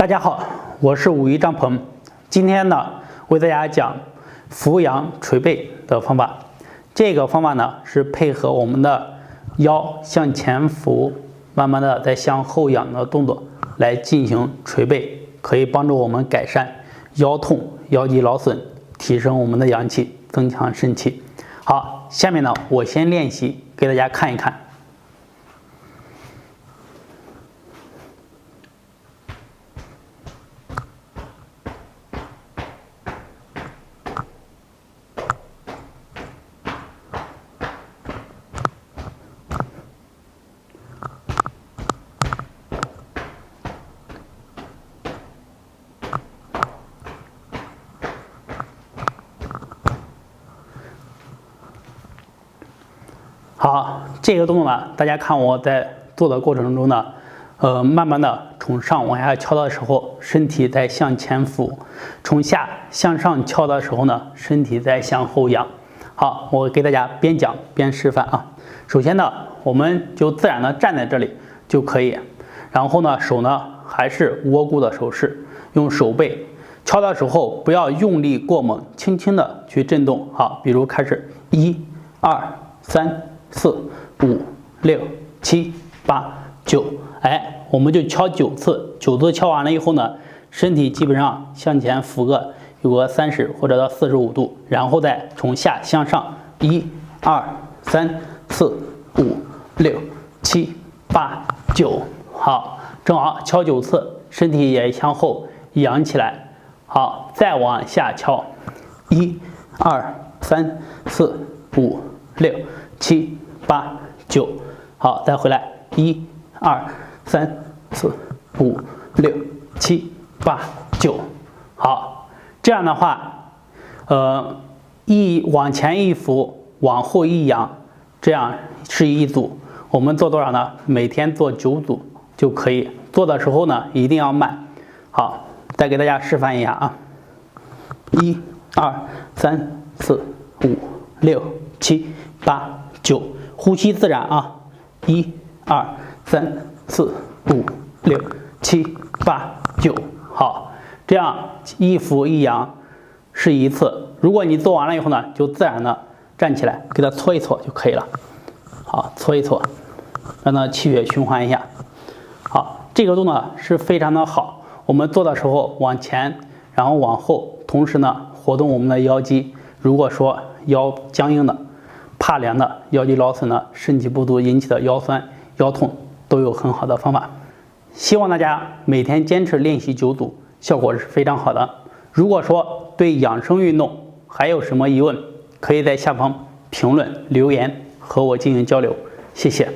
大家好，我是武夷张鹏。今天呢，为大家讲俯仰捶背的方法。这个方法呢，是配合我们的腰向前俯，慢慢的再向后仰的动作来进行捶背，可以帮助我们改善腰痛、腰肌劳损，提升我们的阳气，增强肾气。好，下面呢，我先练习给大家看一看。好，这个动作呢，大家看我在做的过程中呢，慢慢的从上往下敲的时候，身体在向前俯；从下向上敲的时候呢，身体在向后仰。好，我给大家边讲边示范啊。首先呢，我们就自然的站在这里就可以，然后呢，手呢还是窝固的手势，用手背敲的时候不要用力过猛，轻轻的去震动。好，比如开始1、2、3、4、5、6、7、8、9，我们就敲9次，9次敲完了以后呢，身体基本上向前俯有个30或者到45度，然后再从下向上1、2、3、4、5、6、7、8、9，好，正好敲9次，身体也向后仰起来。好，再往下敲1、2、3、4、5、6、7、8、9，好，再回来1、2、3、4、5、6、7、8、9，好，这样的话，往前一俯，往后一仰，这样是一组。我们做多少呢？每天做9组就可以。做的时候呢，一定要慢。好，再给大家示范一下啊，1、2、3、4、5、6、7、8、9，呼吸自然啊，1、2、3、4、5、6、7、8、9，好，这样一俯一仰是一次。如果你做完了以后呢，就自然的站起来，给它搓一搓就可以了。好，搓一搓，让它气血循环一下。好，这个动作是非常的好。我们做的时候往前，然后往后，同时呢活动我们的腰肌。如果说腰僵硬的、怕凉的、腰肌劳损的、肾气不足引起的腰酸、腰痛，都有很好的方法。希望大家每天坚持练习9组，效果是非常好的。如果说对养生运动还有什么疑问，可以在下方评论留言和我进行交流。谢谢。